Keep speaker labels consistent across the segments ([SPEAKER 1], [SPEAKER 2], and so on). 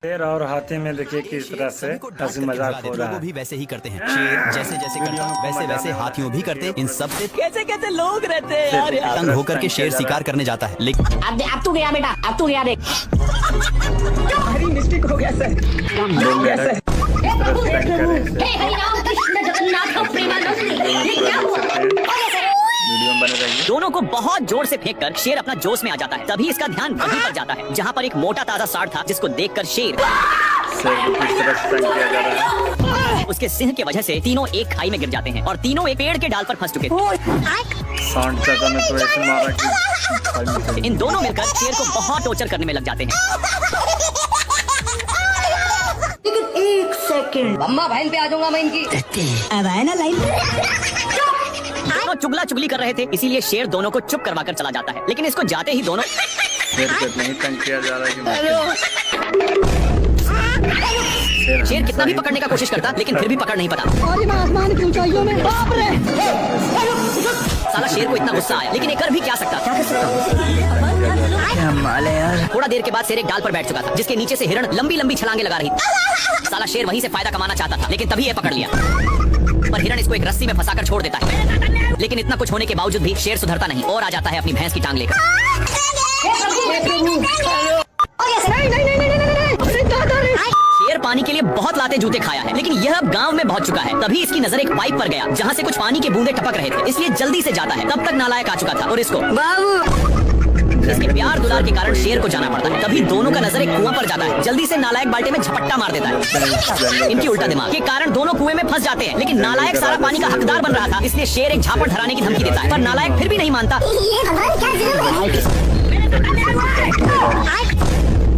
[SPEAKER 1] शेर और हाथी में देखिए किस तरह से हंसी मजाक हो रहा
[SPEAKER 2] वो
[SPEAKER 1] है।
[SPEAKER 2] भी वैसे ही करते हैं। शेर जैसे जैसे करता वैसे वैसे हाथियों भी करते। इन सब से कैसे कैसे लोग रहते हैं यार। तंग होकर के शेर शिकार करने जाता है, लेकिन
[SPEAKER 3] अब तू गया बेटा, अब तू गया देख।
[SPEAKER 4] भारी मिस्टेक हो गया सर।
[SPEAKER 1] लोग मेहनत किस तरह से तंग कर रहे हैं
[SPEAKER 3] हे हरि राम कृष्ण जगन्नाथ प्रेमानंद, ये क्या हुआ?
[SPEAKER 1] वीडियो बने रही।
[SPEAKER 5] दोनों को बहुत जोर से फेंककर शेर अपना जोश में आ जाता है। तभी इसका ध्यान वहीं पर जाता है जहाँ पर एक मोटा ताजा सांड था, जिसको देखकर शेर
[SPEAKER 1] शेर को किस तरह से तंग किया जा रहा है।
[SPEAKER 5] उसके सिंह की वजह से तीनों एक खाई में गिर जाते हैं और तीनों एक पेड़ के डाल पर फंस चुके थे।
[SPEAKER 1] सांड चाचा ने तो ऐसे मारा कि
[SPEAKER 5] इन दोनों मिलकर शेर को बहुत टॉर्चर करने में लग जाते हैं।
[SPEAKER 3] लेकिन एक सेकंड, अम्मा बहन पे आ जाऊंगा मैं इनकी। अब आए ना लाइन।
[SPEAKER 5] दोनों चुगला चुगली कर रहे थे, इसीलिए शेर दोनों को चुप करवा कर चला जाता है। लेकिन इसको जाते ही दोनों
[SPEAKER 1] शेर को नहीं तंग किया जा रहा है कि
[SPEAKER 5] शेर कितना भी पकड़ने का कोशिश करता, लेकिन फिर भी पकड़ नहीं पाता।
[SPEAKER 3] और मैं आसमान की ऊंचाइयों में, बाप रे।
[SPEAKER 5] साला शेर को इतना गुस्सा आया, लेकिन ये कर भी क्या सकता। थोड़ा देर के बाद शेर एक डाल पर बैठ चुका था, जिसके नीचे से हिरण लंबी लंबी छलांगे लगा रही थी। साला शेर वहीं से फायदा कमाना चाहता था, लेकिन तभी ये पकड़ लिया। पर हिरण इसको एक रस्सी में फंसाकर छोड़ देता है। लेकिन इतना कुछ होने के बावजूद भी शेर सुधरता नहीं और आ जाता है अपनी भैंस की टांग लेकर। शेर पानी के लिए बहुत लाते जूते खाया है, लेकिन यह अब गांव में पहुंच चुका है। तभी इसकी नजर एक पाइप पर गया, जहां से कुछ पानी के बूंदे टपक रहे थे, इसलिए जल्दी से जाता है। तब तक नालायक आ चुका था और इसको इसके प्यार दुलार के कारण शेर को जाना पड़ता है। तभी दोनों का नजर एक कुआं पर जाता है। जल्दी से नालायक बाल्टी में झपट्टा मार देता है। इनकी उल्टा दिमाग के कारण दोनों कुएं में फंस जाते हैं, लेकिन नालायक सारा पानी का हकदार बन रहा था, इसलिए शेर एक झापड़ धराने की धमकी देता है। पर नालायक फिर भी नहीं मानता।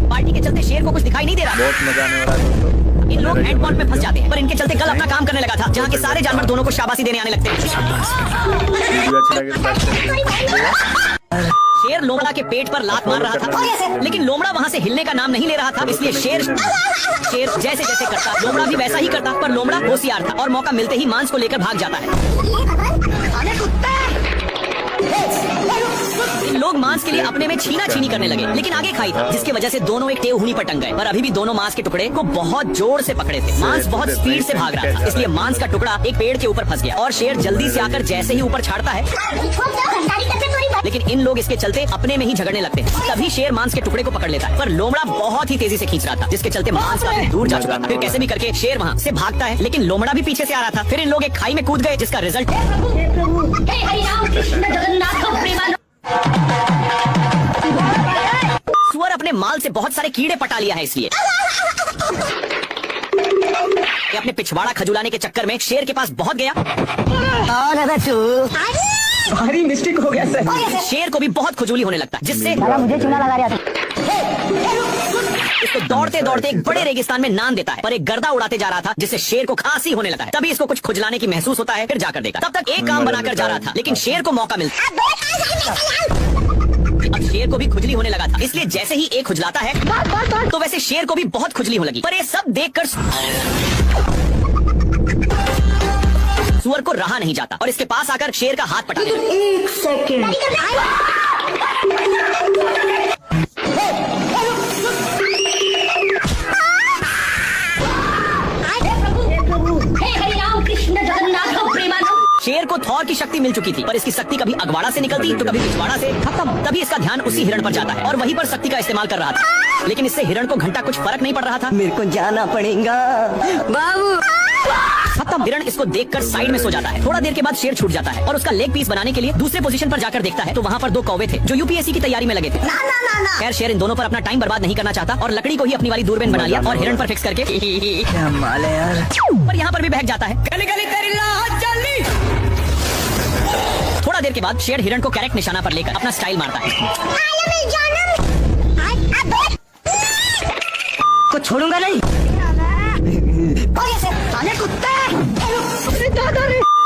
[SPEAKER 5] बाल्टी के चलते शेर को कुछ दिखाई नहीं दे रहा।
[SPEAKER 1] बहुत मजा आने वाला है दोस्तों।
[SPEAKER 5] इन लोग हैंड पंप में फंस जाते हैं, पर इनके चलते कल अपना काम करने लगा था, जहाँ के सारे जानवर दोनों को शाबाशी देने आने लगते हैं।
[SPEAKER 1] वीडियो अच्छा लगे तो लाइक
[SPEAKER 5] शेर लोमड़ा के पेट पर लात मार रहा था, लेकिन लोमड़ा वहाँ से हिलने का नाम नहीं ले रहा था, इसलिए शेर जैसे जैसे करता लोमड़ा भी वैसा ही करता। पर लोमड़ा होशियार था और मौका मिलते ही मांस को लेकर भाग जाता है। लोग मांस के लिए अपने में छीना छीनी करने लगे, लेकिन आगे खाई था, जिसकी वजह से दोनों एक टेव हुनी पर टंग गए। पर अभी भी दोनों मांस के टुकड़े को बहुत जोर से पकड़े थे। मांस बहुत स्पीड से भाग रहा था, इसलिए मांस का टुकड़ा एक पेड़ के ऊपर फंस गया और शेर जल्दी से आकर जैसे ही ऊपर छाड़ता है, लेकिन इन लोग इसके चलते अपने में ही झगड़ने लगते हैं। तभी शेर मांस के टुकड़े को पकड़ लेता है, पर लोमड़ा बहुत ही तेजी से खींच रहा था, जिसके चलते मांस काफी दूर जा चुका था। फिर कैसे भी करके शेर वहाँ से भागता है, लेकिन लोमड़ा भी पीछे से आ रहा था। फिर इन लोग एक खाई में कूद गए, जिसका रिजल्ट सुअर अपने माल से बहुत सारे कीड़े पटा लिया है, इसलिए ये अपने पिछवाड़ा खजुलाने के चक्कर में शेर के पास बहुत गया।
[SPEAKER 4] भारी मिस्टेक हो गया सर।
[SPEAKER 5] शेर को भी बहुत खुजली होने लगता है, जिससे
[SPEAKER 3] मुझे चूना लगा रहा था।
[SPEAKER 5] इसको दौड़ते दौड़ते एक बड़े रेगिस्तान में नान देता है, पर एक गर्दा उड़ाते जा रहा था, जिससे शेर को खांसी होने लगा है। तभी इसको कुछ खुजलाने की महसूस होता है, फिर जाकर देखा। तब तक एक काम बनाकर जा रहा था, लेकिन शेर को मौका मिलता। अब शेर को भी खुजली होने लगा था, इसलिए जैसे ही एक खुजलाता है तो वैसे शेर को भी बहुत खुजली होने लगी। पर ये सब देखकर सुअर को रहा नहीं जाता और इसके पास आकर शेर का हाथ पटा देता।
[SPEAKER 3] एक सेकंड,
[SPEAKER 5] शेर को थॉर की शक्ति मिल चुकी थी, पर इसकी शक्ति कभी अगवाड़ा से निकलती तो कभी पिछवाड़ा से। खत्म। तभी इसका ध्यान उसी हिरण पर जाता है और वहीं पर शक्ति का इस्तेमाल कर रहा था, लेकिन इससे हिरण को घंटा कुछ फर्क नहीं पड़ रहा था।
[SPEAKER 4] मेरे को जाना पड़ेगा बाबू।
[SPEAKER 5] खत्म। हिरण इसको देखकर साइड में सो जाता है। थोड़ा देर के बाद शेर छूट जाता है और उसका लेग पीस बनाने के लिए दूसरे पोजीशन पर जाकर देखता है तो वहाँ पर दो कौवे थे, जो यूपीएससी की तैयारी में लगे थे। खैर शेर इन दोनों पर अपना टाइम बर्बाद नहीं करना चाहता और लकड़ी को ही अपनी वाली दूरबीन बना लिया और हिरण पर फिक्स करके
[SPEAKER 4] क्या माल है यार।
[SPEAKER 5] पर यहाँ पर भी बहक जाता है। थोड़ा देर के बाद शेर हिरण को करेक्ट निशाना पर लेकर अपना स्टाइल मारता है।
[SPEAKER 3] को छोड़ूंगा नहीं।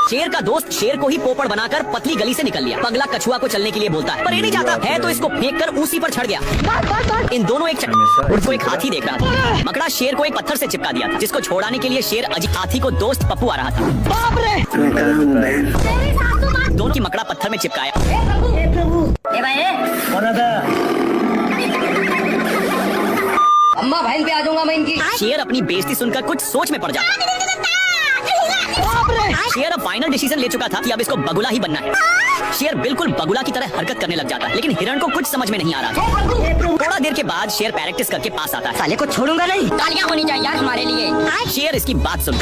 [SPEAKER 5] शेर का दोस्त शेर को ही पोपड़ बनाकर पतली गली से निकल लिया। पगला कछुआ को चलने के लिए बोलता है, पर ये नहीं चाहता है, तो इसको फेंक कर उसी पर चढ़ गया। इन दोनों एक उसको एक हाथी देख रहा था। मकड़ा शेर को एक पत्थर से चिपका दिया था, जिसको छोड़ाने के लिए शेर अजी हाथी को दोस्त पप्पू आ रहा था।
[SPEAKER 3] बाप रे।
[SPEAKER 5] दोनों की मकड़ा पत्थर में चिपकाया।
[SPEAKER 3] अम्मा बहन पे आ जाऊंगा मैं इनकी।
[SPEAKER 5] शेर अपनी बेइज्जती सुनकर कुछ सोच में पड़ जाता है। शेर अब फाइनल डिसीजन ले चुका था कि अब इसको बगुला ही बनना है। शेर बिल्कुल बगुला की तरह हरकत करने लग जाता है, लेकिन हिरण को कुछ समझ में नहीं आ रहा था। थोड़ा देर के बाद शेर प्रैक्टिस करके पास आता है।
[SPEAKER 3] साले को छोड़ूंगा नहीं। तालियां होनी चाहिए यार हमारे लिए।
[SPEAKER 5] शेर इसकी बात सुन।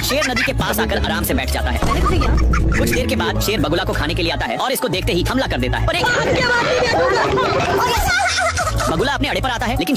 [SPEAKER 5] शेर नदी के पास आकर आराम से बैठ जाता है। कुछ देर के बाद शेर बगुला को खाने के लिए आता है और इसको देखते ही हमला कर देता है। और एक बगुला अपने अड़े पर आता है, लेकिन